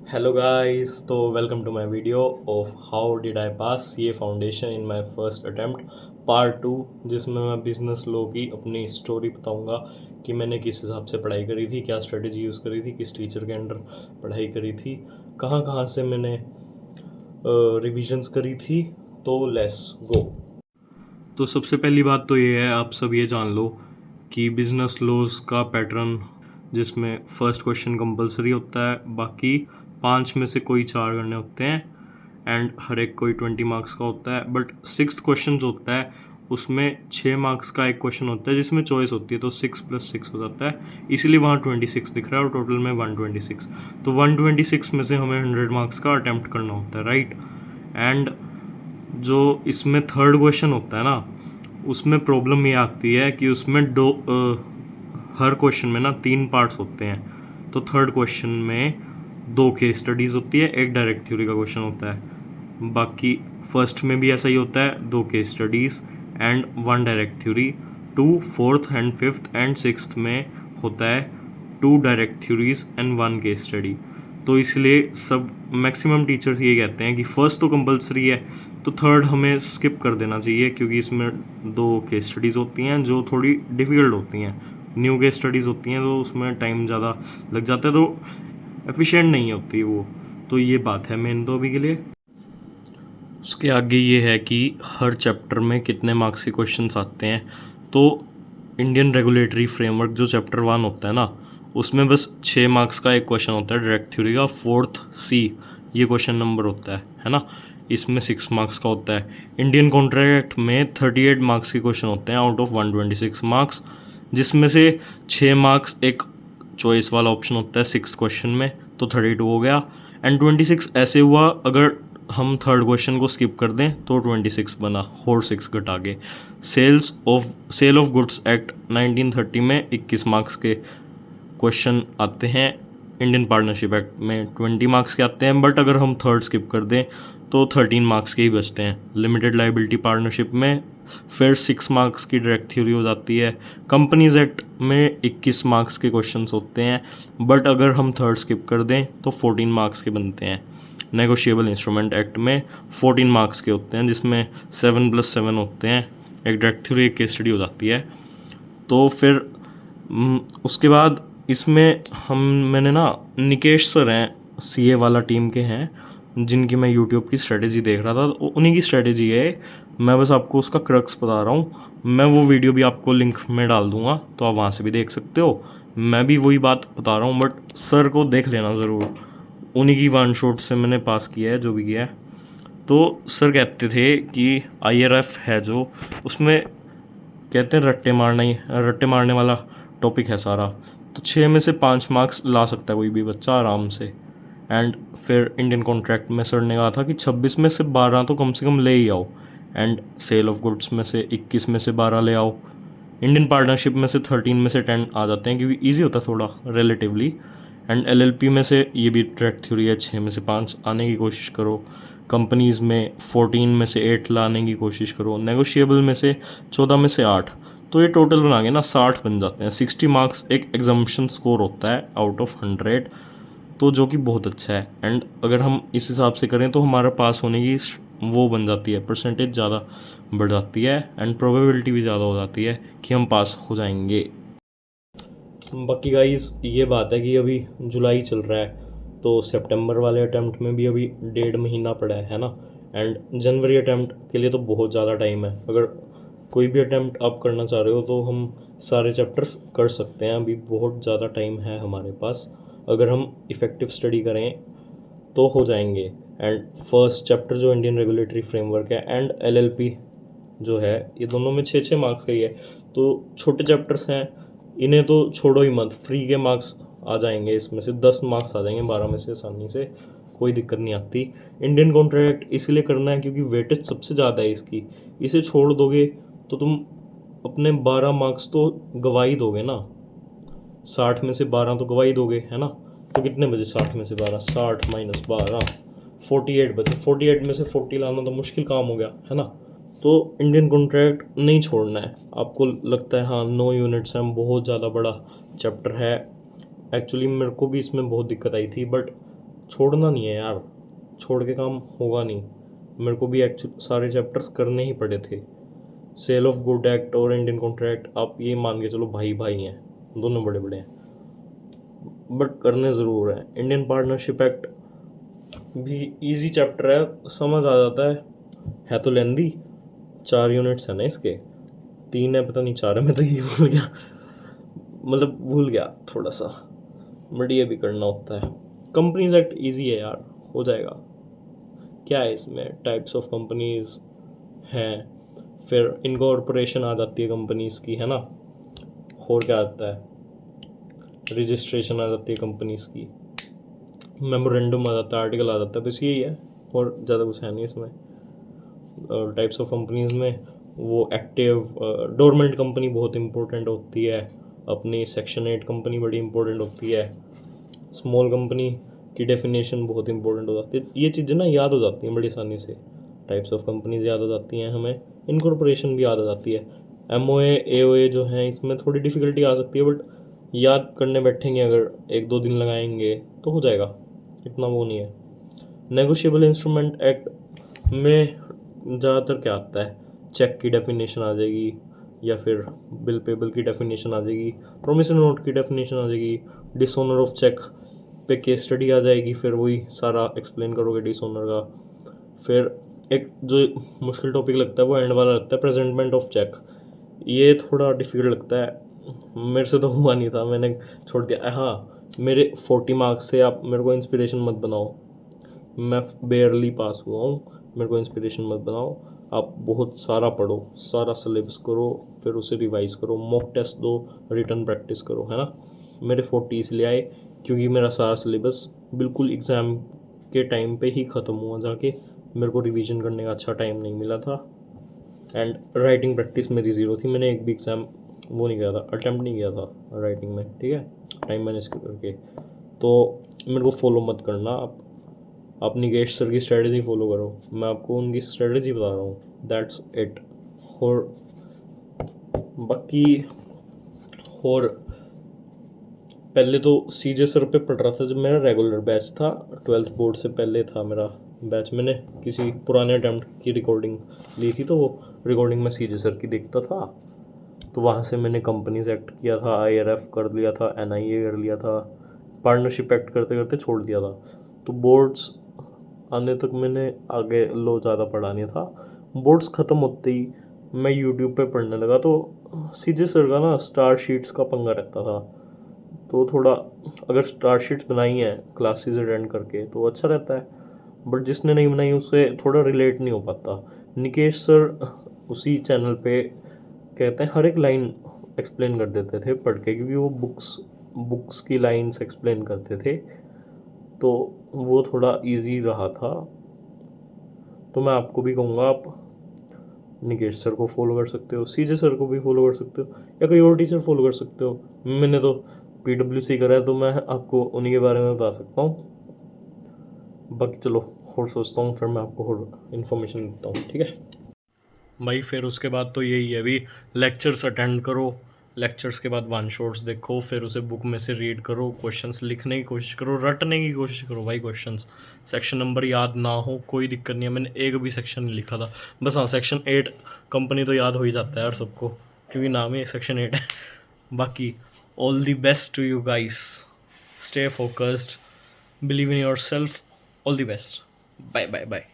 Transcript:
Hello guys, तो welcome to my video of how did I pass CA foundation in my first attempt part 2, जिसमें मैं business law की अपनी story बताऊंगा कि मैंने किस हिसाब से पढ़ाई करी थी, क्या स्ट्रेटजी यूज़ करी थी, किस टीचर के अंडर पढ़ाई करी थी, कहाँ कहाँ से मैंने रिविजन्स करी थी। तो लेट्स गो। तो सबसे पहली बात तो ये है, आप सब ये जान लो कि बिजनेस लॉज का पैटर्न, जिसमें फर्स्ट क्वेश्चन कंपलसरी होता है, बाकी 5 में से कोई 4 करने होते हैं एंड हर एक कोई 20 मार्क्स का होता है। बट सिक्स्थ क्वेश्चन जो होता है उसमें 6 मार्क्स का एक क्वेश्चन होता है जिसमें चॉइस होती है, तो 6 + 6 हो जाता है, इसीलिए वहाँ 26 दिख रहा है और टोटल में 126। तो 126 में से हमें 100 मार्क्स का अटैम्प्ट करना होता है, राइट। एंड जो इसमें थर्ड क्वेश्चन होता है ना, उसमें प्रॉब्लम ये आती है कि उसमें हर क्वेश्चन में ना 3 पार्ट्स होते हैं। तो थर्ड क्वेश्चन में 2 केस स्टडीज़ होती है, एक डायरेक्ट थ्योरी का क्वेश्चन होता है। बाकी फर्स्ट में भी ऐसा ही होता है, 2 case studies and 1 direct theory. 2 fourth and fifth and sixth में होता है 2 direct theories and 1 case study. तो इसलिए सब मैक्सिमम टीचर्स ये कहते हैं कि फर्स्ट तो कंपलसरी है, तो थर्ड हमें स्किप कर देना चाहिए, क्योंकि इसमें 2 केस स्टडीज़ होती हैं जो थोड़ी डिफ़िकल्ट होती हैं, न्यू केस स्टडीज़ होती हैं, तो उसमें टाइम ज़्यादा लग जाता है, तो एफिशिएंट नहीं होती वो। तो ये बात है मेन तो अभी के लिए। उसके आगे ये है कि हर चैप्टर में कितने मार्क्स के क्वेश्चंस आते हैं। तो इंडियन रेगुलेटरी फ्रेमवर्क जो चैप्टर 1 होता है ना, उसमें बस 6 मार्क्स का एक क्वेश्चन होता है डायरेक्ट थ्योरी का, 4th C ये क्वेश्चन नंबर होता है ना। इसमें 6 मार्क्स का होता है। इंडियन कॉन्ट्रैक्ट में 38 मार्क्स के क्वेश्चन होते हैं आउट ऑफ 126 मार्क्स, जिसमें से 6 मार्क्स एक चॉइस वाला ऑप्शन होता है 6th क्वेश्चन में, तो 32 हो गया। एंड 26 ऐसे हुआ अगर हम थर्ड क्वेश्चन को स्किप कर दें तो 26 बना, और 6 घटा के। सेल ऑफ गुड्स एक्ट 1930 में 21 मार्क्स के क्वेश्चन आते हैं। इंडियन पार्टनरशिप एक्ट में 20 मार्क्स के आते हैं, बट अगर हम थर्ड स्किप कर दें तो 13 मार्क्स के ही बचते हैं। लिमिटेड लाइबिलिटी पार्टनरशिप में फिर 6 मार्क्स की डायरेक्ट थ्योरी हो जाती है। कंपनीज एक्ट में 21 मार्क्स के क्वेश्चंस होते हैं, बट अगर हम थर्ड स्किप कर दें तो 14 मार्क्स के बनते हैं। नेगोशिएबल इंस्ट्रूमेंट एक्ट में 14 मार्क्स के होते हैं, जिसमें 7 + 7 होते हैं, एक डायरेक्ट थ्योरी एक केस स्टडी हो जाती है। तो फिर उसके बाद इसमें मैंने ना, निकेश सर हैं सीए वाला टीम के हैं, जिनकी मैं यूट्यूब की स्ट्रेटेजी देख रहा था, तो उन्हीं की स्ट्रेटेजी है। मैं बस आपको उसका क्रक्स बता रहा हूँ। मैं वो वीडियो भी आपको लिंक में डाल दूँगा, तो आप वहाँ से भी देख सकते हो। मैं भी वही बात बता रहा हूँ, बट सर को देख लेना ज़रूर, उन्हीं की वन शॉट से मैंने पास किया है जो भी किया है। तो सर कहते थे कि IRF है जो, उसमें कहते हैं रट्टे मारने वाला टॉपिक है सारा। तो 6 में से 5 मार्क्स ला सकता है कोई भी बच्चा आराम से। एंड फिर इंडियन कॉन्ट्रैक्ट में सर ने कहा था कि 26 में से 12 तो कम से कम ले ही आओ, एंड सेल ऑफ गुड्स में से 21 में से 12 ले आओ। इंडियन पार्टनरशिप में से 13 में से 10 आ जाते हैं, क्योंकि ईजी होता है थोड़ा रिलेटिवली। एंड LLP में से ये भी डायरेक्ट थ्योरी है, 6 में से 5 आने की कोशिश करो। कंपनीज़ में 14 में से 8 लाने की कोशिश करो। नेगोशिएबल में से 14 में से 8। तो ये टोटल बनाएंगे ना 60 बन जाते हैं। 60 मार्क्स एक एग्जाम्पशन स्कोर होता है आउट ऑफ 100, तो जो कि बहुत अच्छा है। एंड अगर हम इस हिसाब से करें तो हमारा पास होने की वो बन जाती है, परसेंटेज ज़्यादा बढ़ जाती है, एंड प्रोबेबिलिटी भी ज़्यादा हो जाती है कि हम पास हो जाएंगे। बाकी गाइस ये बात है कि अभी जुलाई चल रहा है, तो सितंबर वाले अटैम्प्ट में भी अभी 1.5 महीना पड़ा है ना। एंड जनवरी अटैम्प्ट के लिए तो बहुत ज़्यादा टाइम है। अगर कोई भी अटैम्प्ट आप करना चाह रहे हो तो हम सारे चैप्टर्स कर सकते हैं, अभी बहुत ज़्यादा टाइम है हमारे पास। अगर हम इफ़ेक्टिव स्टडी करें तो हो जाएंगे। एंड फर्स्ट चैप्टर जो इंडियन रेगुलेटरी फ्रेमवर्क है एंड LLP जो है, ये दोनों में 6-6 मार्क्स का ही है, तो छोटे चैप्टर्स हैं, इन्हें तो छोड़ो ही मत, फ्री के मार्क्स आ जाएंगे, इसमें से 10 मार्क्स आ जाएंगे 12 में से आसानी से, कोई दिक्कत नहीं आती। इंडियन कॉन्ट्रैक्ट इसलिए करना है क्योंकि वेटेज सबसे ज़्यादा है इसकी। इसे छोड़ दोगे तो तुम अपने 12 मार्क्स तो गवा ही दोगे ना, 60 में से 12 तो गवा ही दोगे, है ना। तो कितने बजे 60 में से 12, 60 - 12, 48 बचे। 48 में से 40 लाना तो मुश्किल काम हो गया, है ना। तो इंडियन कॉन्ट्रैक्ट नहीं छोड़ना है। आपको लगता है हाँ 9 यूनिट्स हैं, बहुत ज़्यादा बड़ा चैप्टर है, एक्चुअली मेरे को भी इसमें बहुत दिक्कत आई थी, बट छोड़ना नहीं है यार, छोड़ के काम होगा नहीं। मेरे को भी एक्चुअली सारे चैप्टर्स करने ही पड़े थे। सेल ऑफ गुड एक्ट और इंडियन कॉन्ट्रैक्ट आप ये मान के चलो भाई भाई हैं, दोनों बड़े बड़े हैं, बट करने ज़रूर हैं। इंडियन पार्टनरशिप एक्ट भी इजी चैप्टर है, समझ आ जाता है तो लेंदी। 4 यूनिट्स है ना इसके, 3 है पता नहीं 4 है, मैं तो ये भूल गया, मतलब भूल गया थोड़ा सा, बट ये भी करना होता है। कंपनीज एक्ट इजी है यार, हो जाएगा। क्या है इसमें, टाइप्स ऑफ कंपनीज हैं, फिर इनकॉर्पोरेशन आ जाती है कंपनीज की, है ना, और क्या आता है, रजिस्ट्रेशन आ जाती है कंपनीज की, मेमोरेंडम आ जाता है, आर्टिकल आ जाता है, बस यही है, और ज़्यादा कुछ है नहीं इसमें। टाइप्स ऑफ कंपनीज में वो एक्टिव डोरमेंट कंपनी बहुत इंपॉर्टेंट होती है अपनी, सेक्शन 8 कंपनी बड़ी इंपॉर्टेंट होती है, स्मॉल कंपनी की डेफिनेशन बहुत इंपॉर्टेंट हो जाती है। ये चीज़ें ना याद हो जाती हैं बड़ी आसानी से, टाइप्स ऑफ कंपनीज याद हो जाती हैं हमें, इनकॉर्पोरेशन भी याद हो जाती है। MOA AOA जो हैं इसमें थोड़ी डिफ़िकल्टी आ सकती है, बट याद करने बैठेंगे अगर 1-2 दिन लगाएंगे तो हो जाएगा, इतना वो नहीं है। नेगोशिएबल इंस्ट्रूमेंट एक्ट में ज़्यादातर क्या आता है, चेक की डेफिनेशन आ जाएगी, या फिर बिल पेबल की डेफिनेशन आ जाएगी, प्रोमिसरी नोट की डेफिनेशन आ जाएगी, डिसऑनर ऑफ चेक पे केस स्टडी आ जाएगी, फिर वही सारा एक्सप्लेन करोगे डिसऑनर का। फिर एक जो मुश्किल टॉपिक लगता है वो एंड वाला लगता है, प्रेजेंटमेंट ऑफ चेक। ये थोड़ा डिफिकल्ट लगता है, मेरे से तो हुआ नहीं था, मैंने छोड़ दिया। हाँ, मेरे 40 मार्क्स से, आप मेरे को इंस्पिरेशन मत बनाओ, मैं बेयरली पास हुआ हूँ, मेरे को इंस्पिरेशन मत बनाओ। आप बहुत सारा पढ़ो, सारा सिलेबस करो, फिर उसे रिवाइज करो, मॉक टेस्ट दो, रिटर्न प्रैक्टिस करो, है ना। मेरे 40 इसलिए आए क्योंकि मेरा सारा सिलेबस बिल्कुल एग्ज़ाम के टाइम पे ही ख़त्म हुआ जाके, मेरे को रिवीजन करने का अच्छा टाइम नहीं मिला था। एंड राइटिंग प्रैक्टिस मेरी ज़ीरो थी, मैंने एक भी एग्ज़ाम वो नहीं किया था, अटैम्प्ट नहीं किया था राइटिंग में, ठीक है, टाइम मैनेज करके। तो मेरे को फॉलो मत करना आप, अपनी गेस्ट सर की स्ट्रेटजी फॉलो करो, मैं आपको उनकी स्ट्रेटजी बता रहा हूँ, दैट्स इट। और बाकी, और पहले तो CJ सर पे पढ़ रहा था जब मेरा रेगुलर बैच था, 12th बोर्ड से पहले था मेरा बैच। मैंने किसी पुराने अटैम्प्ट की रिकॉर्डिंग ली थी, तो वो रिकॉर्डिंग में CJ सर की देखता था, तो वहाँ से मैंने कंपनीज एक्ट किया था, IRF कर लिया था, NIA कर लिया था, पार्टनरशिप एक्ट करते करते छोड़ दिया था। तो बोर्ड्स आने तक मैंने आगे लो ज़्यादा पढ़ा नहीं था। बोर्ड्स ख़त्म होते ही मैं यूट्यूब पे पढ़ने लगा, तो CJ सर का ना स्टार शीट्स का पंगा रहता था, तो थोड़ा अगर स्टार शीट्स बनाई हैं क्लासेस अटेंड करके तो अच्छा रहता है, बट जिसने नहीं बनाई उससे थोड़ा रिलेट नहीं हो पाता। निकेश सर उसी चैनल पे कहते हैं हर एक लाइन एक्सप्लेन कर देते थे पढ़ के, क्योंकि वो बुक्स की लाइन्स एक्सप्लेन करते थे, तो वो थोड़ा इजी रहा था। तो मैं आपको भी कहूँगा, आप निकेश सर को फॉलो कर सकते हो, CJ सर को भी फॉलो कर सकते हो, या कोई और टीचर फॉलो कर सकते हो। मैंने तो PWC करा है, तो मैं आपको उन्हीं के बारे में बता सकता हूँ। बाकी चलो और सोचता हूँ, फिर मैं आपको और इन्फॉर्मेशन देता हूँ, ठीक है भाई। फिर उसके बाद तो यही है, अभी लेक्चर्स अटेंड करो, लेक्चर्स के बाद वन शॉट्स देखो, फिर उसे बुक में से रीड करो, क्वेश्चंस लिखने की कोशिश करो, रटने की कोशिश करो भाई क्वेश्चंस। सेक्शन नंबर याद ना हो कोई दिक्कत नहीं है, मैंने एक भी सेक्शन नहीं लिखा था, बस हाँ सेक्शन 8 कंपनी तो याद हो ही जाता है यार सबको, क्योंकि नाम ही सेक्शन 8 है। बाकी all the best to you guys, stay focused, believe in yourself, all the best, bye bye bye.